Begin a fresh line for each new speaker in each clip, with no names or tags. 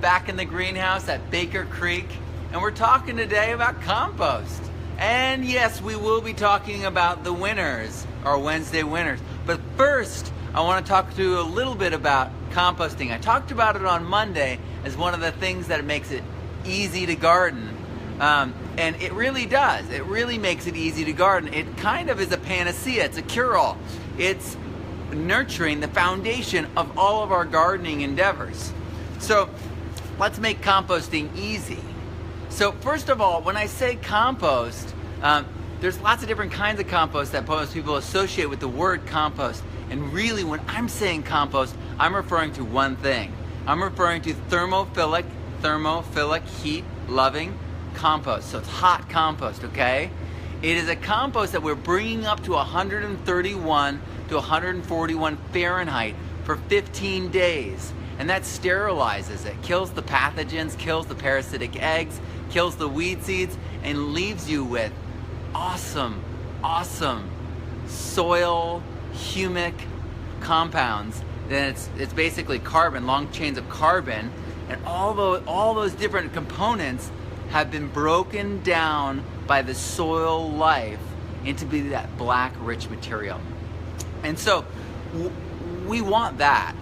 back in the greenhouse at Baker Creek, and we're talking today about compost. And yes, we will be talking about the winners, our Wednesday winners. But first, I want to talk to you a little bit about composting. I talked about it on Monday as one of the things that makes it easy to garden. And it really does. It really makes it easy to garden. It kind of is a panacea. It's a cure-all. It's nurturing the foundation of all of our gardening endeavors. So let's make composting easy. So first of all, when I say compost, there's lots of different kinds of compost that most people associate with the word compost. And really, when I'm saying compost, I'm referring to one thing. I'm referring to thermophilic, heat-loving compost. So it's hot compost, okay? It is a compost that we're bringing up to 131 to 141 Fahrenheit for 15 days. And that sterilizes it, kills the pathogens, kills the parasitic eggs, kills the weed seeds, and leaves you with awesome soil, humic compounds. Then it's basically carbon, long chains of carbon, and all those different components have been broken down by the soil life into be that black rich material. And so we want that.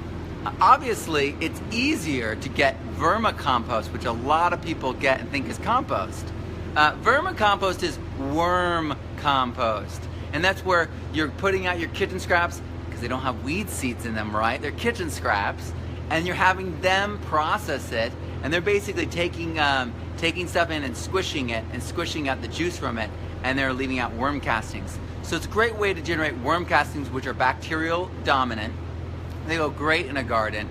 Obviously, it's easier to get vermicompost, which a lot of people get and think is compost. Vermicompost is worm compost, and that's where you're putting out your kitchen scraps, because they don't have weed seeds in them, right? They're kitchen scraps, and you're having them process it, and they're basically taking stuff in and squishing it and squishing out the juice from it, and they're leaving out worm castings. So it's a great way to generate worm castings, which are bacterial dominant. They go great in a garden.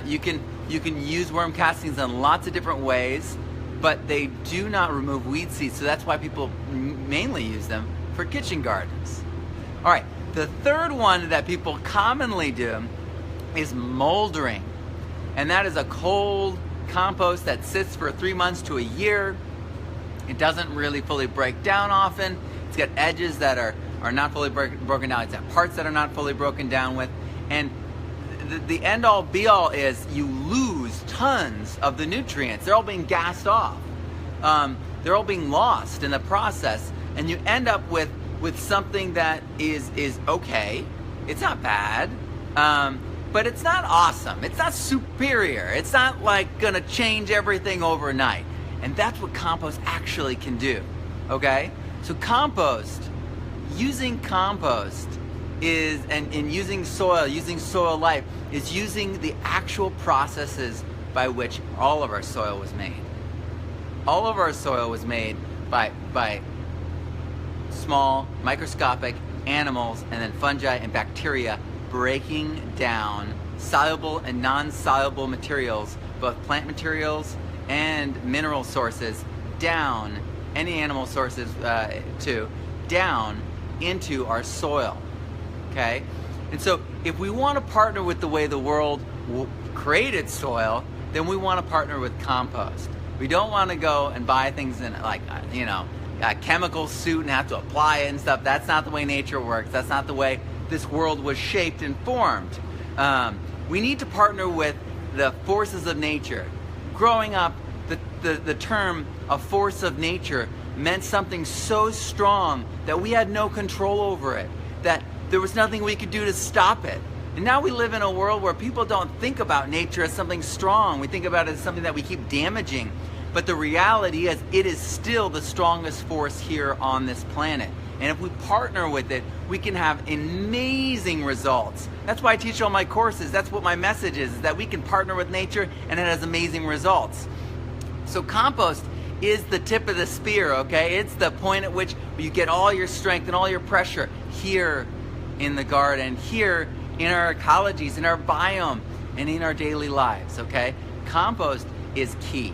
You can use worm castings in lots of different ways, but they do not remove weed seeds, so that's why people mainly use them for kitchen gardens. All right, the third one that people commonly do is moldering, and that is a cold compost that sits for 3 months to a year. It doesn't really fully break down often. It's got edges that are not fully broken down. It's got parts that are not fully broken down with, and the end-all be-all is you lose tons of the nutrients. They're all being gassed off. They're all being lost in the process, and you end up with something that is okay. It's not bad, but it's not awesome. It's not superior. It's not like gonna change everything overnight. And that's what compost actually can do, okay? So using compost is, and using soil life, is using the actual processes by which all of our soil was made. All of our soil was made by small, microscopic animals and then fungi and bacteria breaking down soluble and non-soluble materials, both plant materials and mineral sources, down, any animal sources down into our soil. Okay? And so if we want to partner with the way the world created soil, then we want to partner with compost. We don't want to go and buy things in a chemical suit and have to apply it and stuff. That's not the way nature works. That's not the way this world was shaped and formed. We need to partner with the forces of nature. Growing up, the term a force of nature meant something so strong that we had no control over it, that there was nothing we could do to stop it. And now we live in a world where people don't think about nature as something strong. We think about it as something that we keep damaging. But the reality is, it is still the strongest force here on this planet. And if we partner with it, we can have amazing results. That's why I teach all my courses. That's what my message is that we can partner with nature and it has amazing results. So compost is the tip of the spear, okay? It's the point at which you get all your strength and all your pressure here in the garden, here in our ecologies, in our biome, and in our daily lives, okay? Compost is key.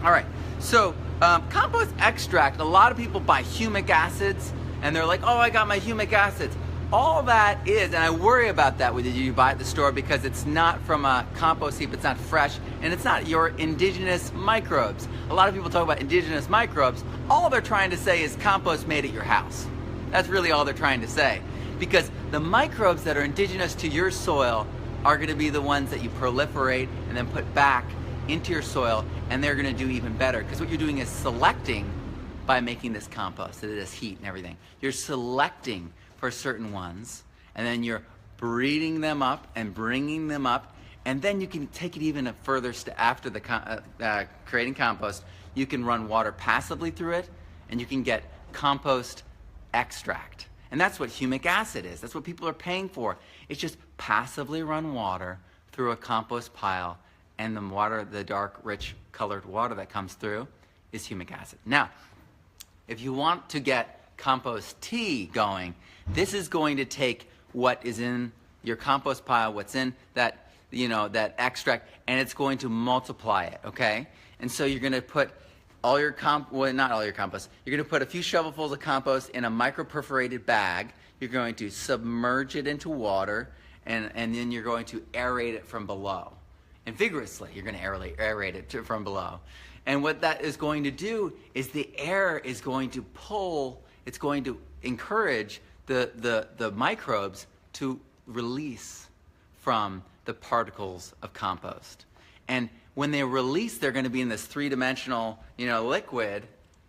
All right, so compost extract, a lot of people buy humic acids, and they're like, oh, I got my humic acids. All that is, and I worry about that when you buy at the store, because it's not from a compost heap, it's not fresh, and it's not your indigenous microbes. A lot of people talk about indigenous microbes. All they're trying to say is compost made at your house. That's really all they're trying to say. Because the microbes that are indigenous to your soil are going to be the ones that you proliferate and then put back into your soil, and they're going to do even better. Because what you're doing is selecting by making this compost, this heat and everything. You're selecting for certain ones, and then you're breeding them up and bringing them up, and then you can take it even a further step. After the creating compost, you can run water passively through it, and you can get compost extract. And that's what humic acid is. That's what people are paying for. It's just passively run water through a compost pile, and the water, the dark, rich colored water that comes through is humic acid. Now, if you want to get compost tea going, this is going to take what is in your compost pile, what's in that, that extract, and it's going to multiply it, okay? And so you're going to put all your not all your compost. You're going to put a few shovelfuls of compost in a micro-perforated bag. You're going to submerge it into water, and then you're going to aerate it from below. And vigorously, you're going to aerate it from below. And what that is going to do is the air is going to pull, it's going to encourage the microbes to release from the particles of compost. And when they release, they're going to be in this three-dimensional, liquid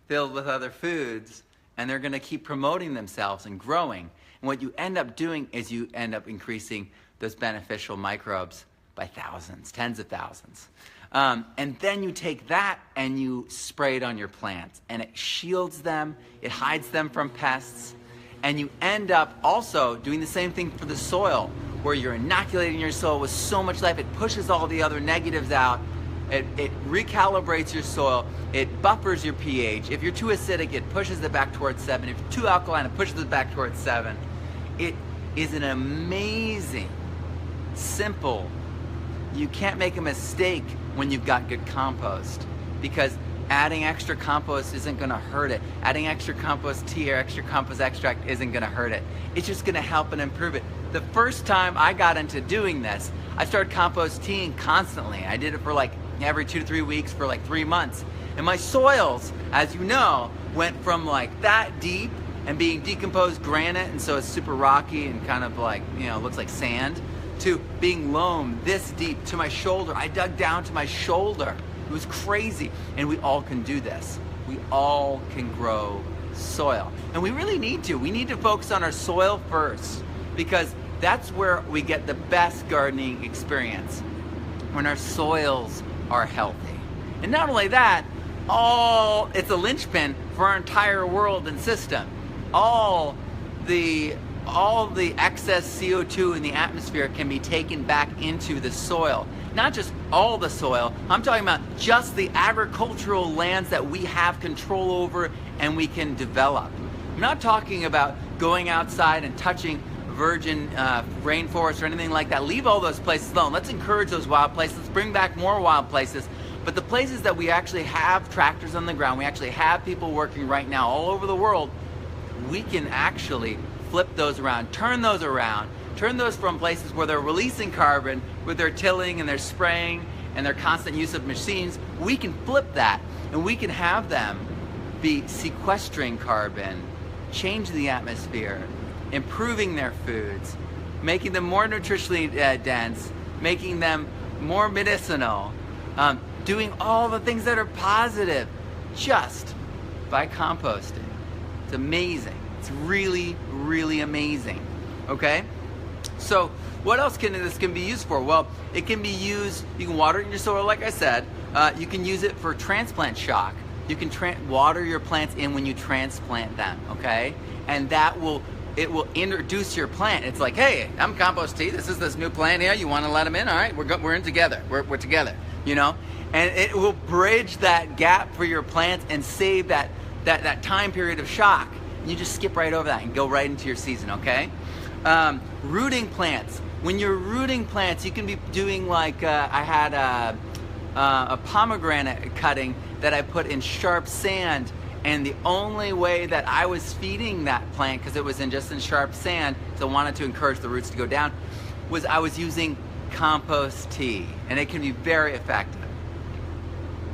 filled with other foods, and they're going to keep promoting themselves and growing. And what you end up doing is you end up increasing those beneficial microbes by thousands, tens of thousands. And then you take that and you spray it on your plants, and it shields them, it hides them from pests, and you end up also doing the same thing for the soil, where you're inoculating your soil with so much life, it pushes all the other negatives out, it recalibrates your soil, it buffers your pH. If you're too acidic, it pushes it back towards 7. If you're too alkaline, it pushes it back towards 7. It is an amazing, simple, you can't make a mistake when you've got good compost, because adding extra compost isn't going to hurt it. Adding extra compost tea or extra compost extract isn't going to hurt it. It's just going to help and improve it. The first time I got into doing this, I started compost teaing constantly. I did it for every 2 to 3 weeks for 3 months. And my soils, as you know, went from that deep and being decomposed granite, and so it's super rocky and kind of looks like sand, to being loam this deep to my shoulder. I dug down to my shoulder. It was crazy. And we all can do this. We all can grow soil. And we really need to. We need to focus on our soil first, because that's where we get the best gardening experience, when our soils are healthy. And not only that, it's a linchpin for our entire world and system. All the excess CO2 in the atmosphere can be taken back into the soil. Not just all the soil, I'm talking about just the agricultural lands that we have control over and we can develop. I'm not talking about going outside and touching virgin rainforest or anything like that. Leave all those places alone. Let's encourage those wild places. Let's bring back more wild places. But the places that we actually have tractors on the ground, we actually have people working right now all over the world, we can actually flip those around, turn those from places where they're releasing carbon with their tilling and their spraying and their constant use of machines. We can flip that, and we can have them be sequestering carbon, changing the atmosphere, improving their foods, making them more nutritionally dense, making them more medicinal, doing all the things that are positive just by composting. It's amazing. It's really, really amazing. Okay? So what else can this be used for? Well, it can be used, you can water it in your soil, like I said. You can use it for transplant shock. You can water your plants in when you transplant them, okay? And it will introduce your plant. It's like, hey, I'm Compost Tea. This is this new plant here. You want to let them in? All right, we're in together. We're together, And it will bridge that gap for your plants and save that time period of shock. You just skip right over that and go right into your season, okay? Rooting plants. When you're rooting plants, you can be doing I had a pomegranate cutting that I put in sharp sand, and the only way that I was feeding that plant, because it was just in sharp sand, so I wanted to encourage the roots to go down, was I was using compost tea, and it can be very effective.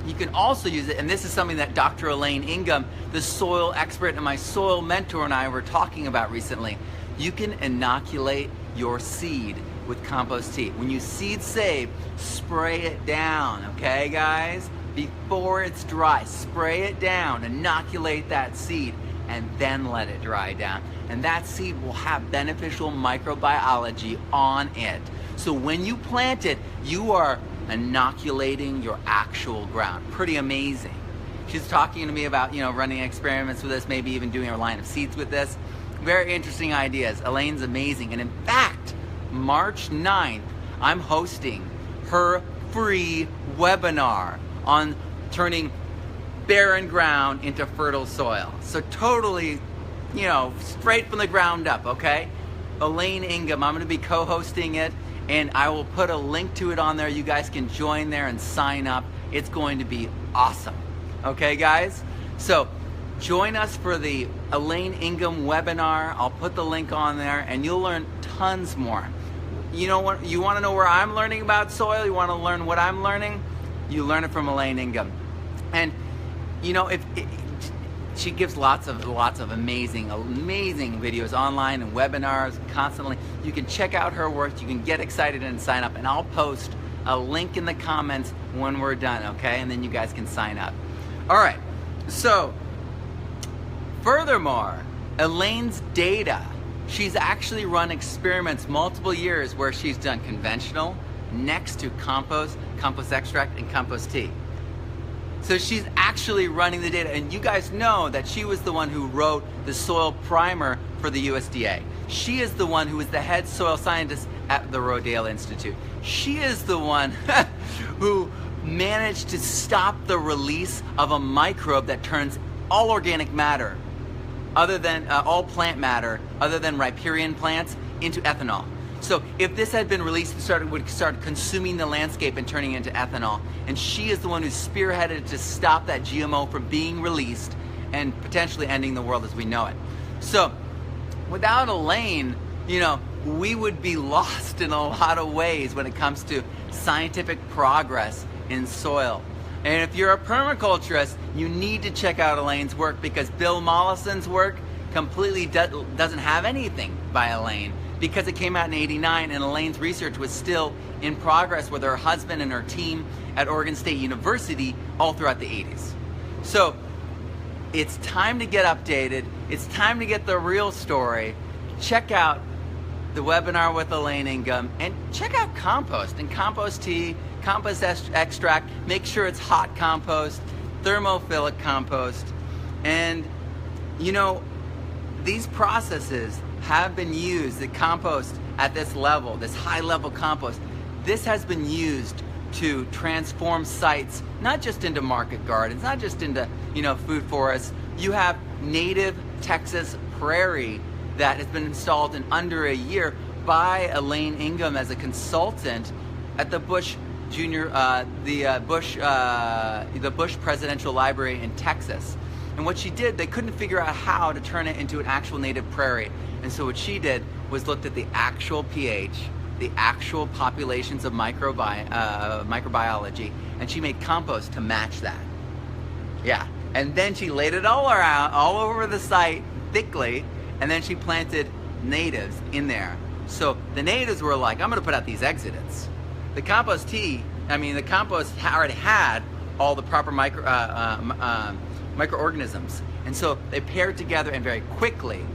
You can also use it, and this is something that Dr. Elaine Ingham, the soil expert and my soil mentor, and I were talking about recently. You can inoculate your seed with Compost Tea. When you seed save, spray it down, okay guys? Before it's dry, spray it down, inoculate that seed, and then let it dry down. And that seed will have beneficial microbiology on it. So when you plant it, you are inoculating your actual ground. Pretty amazing. She's talking to me about, running experiments with this, maybe even doing a line of seeds with this. Very interesting ideas. Elaine's amazing. And in fact, March 9th, I'm hosting her free webinar on turning barren ground into fertile soil. So totally, straight from the ground up, okay? Elaine Ingham, I'm going to be co-hosting it, and I will put a link to it on there. You guys can join there and sign up. It's going to be awesome. Okay, guys? So join us for the Elaine Ingham webinar. I'll put the link on there, and you'll learn tons more. You know what? You want to know where I'm learning about soil? You want to learn what I'm learning? You learn it from Elaine Ingham. And she gives lots of amazing videos online and webinars constantly. You can check out her work. You can get excited and sign up. And I'll post a link in the comments when we're done, okay? And then you guys can sign up. All right. So, furthermore, Elaine's data. She's actually run experiments multiple years where she's done conventional next to compost extract, and compost tea. So she's actually running the data, and you guys know that she was the one who wrote the soil primer for the USDA. She is the one who is the head soil scientist at the Rodale Institute. She is the one who managed to stop the release of a microbe that turns all organic matter, other than all plant matter, other than riparian plants, into ethanol. So if this had been released, it would start consuming the landscape and turning into ethanol. And she is the one who spearheaded to stop that GMO from being released and potentially ending the world as we know it. So without Elaine, we would be lost in a lot of ways when it comes to scientific progress in soil. And if you're a permaculturist, you need to check out Elaine's work, because Bill Mollison's work completely doesn't have anything by Elaine, because it came out in '89 and Elaine's research was still in progress with her husband and her team at Oregon State University all throughout the '80s. So it's time to get updated. It's time to get the real story. Check out the webinar with Elaine Ingham, and check out compost and compost tea, compost extract. Make sure it's hot compost, thermophilic compost. And these processes have been used. The compost at this level, this high level compost, this has been used to transform sites, not just into market gardens, not just into food forests. You have native Texas prairie that has been installed in under a year by Elaine Ingham as a consultant at the Bush Bush Presidential Library in Texas. And what she did, they couldn't figure out how to turn it into an actual native prairie. And so what she did was looked at the actual pH, the actual populations of microbiology, and she made compost to match that. Yeah, and then she laid it all around, all over the site thickly, and then she planted natives in there. So the natives were like, I'm gonna put out these exudates. The compost already had all the proper microorganisms. And so they paired together and very quickly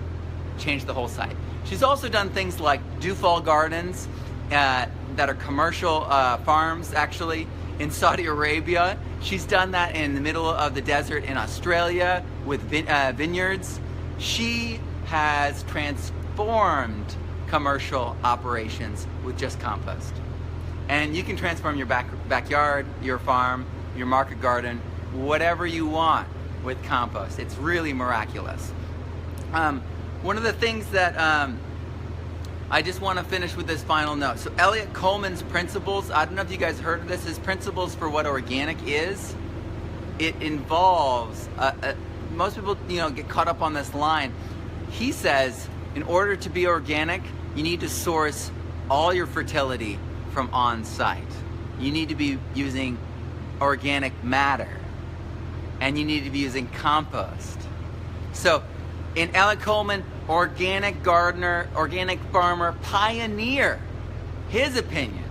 changed the whole site. She's also done things like dew-fall gardens that are commercial farms, actually, in Saudi Arabia. She's done that in the middle of the desert in Australia with vineyards. She has transformed commercial operations with just compost. And you can transform your backyard, your farm, your market garden, whatever you want with compost. It's really miraculous. One of the things that I just want to finish with this final note. So Elliot Coleman's principles, I don't know if you guys heard of this, his principles for what organic is. It involves, most people get caught up on this line. He says, in order to be organic, you need to source all your fertility from on-site. You need to be using organic matter, and you need to be using compost. So in Elliot Coleman, organic gardener, organic farmer, pioneer. His opinion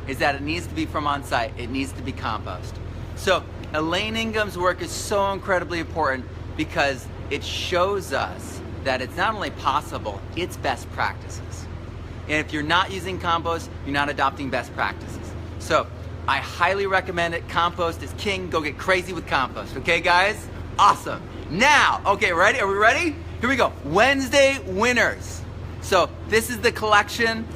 is that it needs to be from on site. It needs to be compost. So Elaine Ingham's work is so incredibly important because it shows us that it's not only possible, it's best practices. And if you're not using compost, you're not adopting best practices. So I highly recommend it. Compost is king. Go get crazy with compost. Okay, guys? Awesome. Now, okay, ready? Are we ready? Here we go. Wednesday winners. So this is the collection.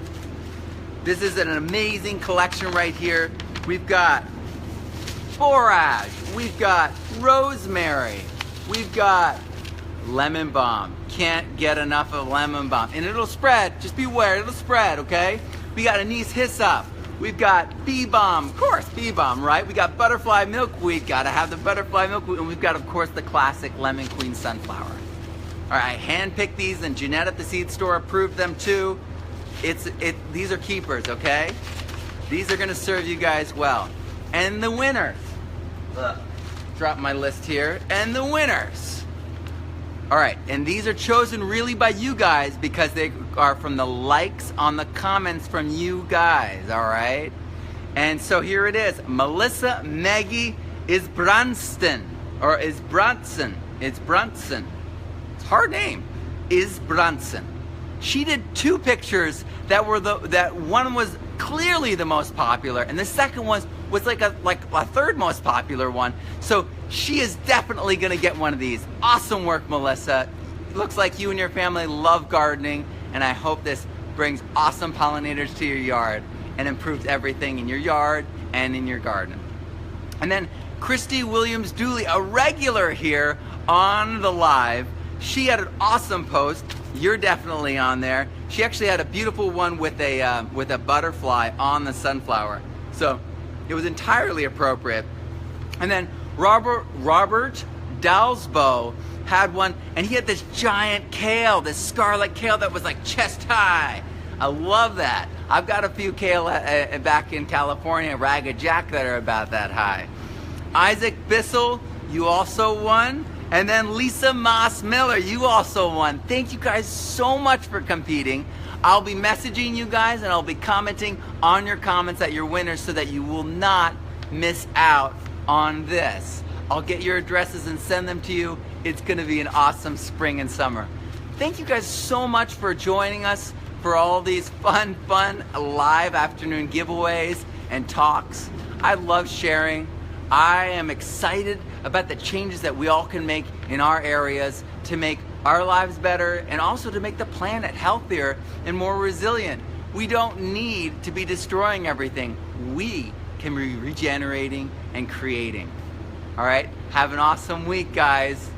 This is an amazing collection right here. We've got borage. We've got rosemary. We've got lemon balm. Can't get enough of lemon balm. And it'll spread. Just beware. It'll spread, okay? We got anise hyssop. We've got bee balm. Of course, bee balm, right? We got butterfly milkweed. Gotta have the butterfly milkweed. And we've got, of course, the classic lemon queen sunflower. All right, I hand-picked these, and Jeanette at the seed store approved them too. These are keepers, okay? These are gonna serve you guys well. And the winners. Drop my list here. And the winners. All right, and these are chosen really by you guys because they are from the likes on the comments from you guys, all right? And so here it is. Melissa Maggie Isbranson. It's Brunson. It's a hard name. Isbranson. She did two pictures that were that one was clearly the most popular, and the second one was like a third most popular one. So she is definitely gonna get one of these. Awesome work, Melissa. Looks like you and your family love gardening, and I hope this brings awesome pollinators to your yard and improves everything in your yard and in your garden. And then Christy Williams Dooley, a regular here on the live, she had an awesome post. You're definitely on there. She actually had a beautiful one with a butterfly on the sunflower. So it was entirely appropriate. And then Robert Dalsbo had one, and he had this giant kale, this scarlet kale that was like chest high. I love that. I've got a few kale back in California, Ragged Jack, that are about that high. Isaac Bissell, you also won. And then Lisa Moss Miller, you also won. Thank you guys so much for competing. I'll be messaging you guys, and I'll be commenting on your comments at your winners so that you will not miss out on this. I'll get your addresses and send them to you. It's gonna be an awesome spring and summer. Thank you guys so much for joining us for all these fun live afternoon giveaways and talks. I love sharing. I am excited about the changes that we all can make in our areas to make our lives better and also to make the planet healthier and more resilient. We don't need to be destroying everything. We can be regenerating and creating. All right, have an awesome week, guys.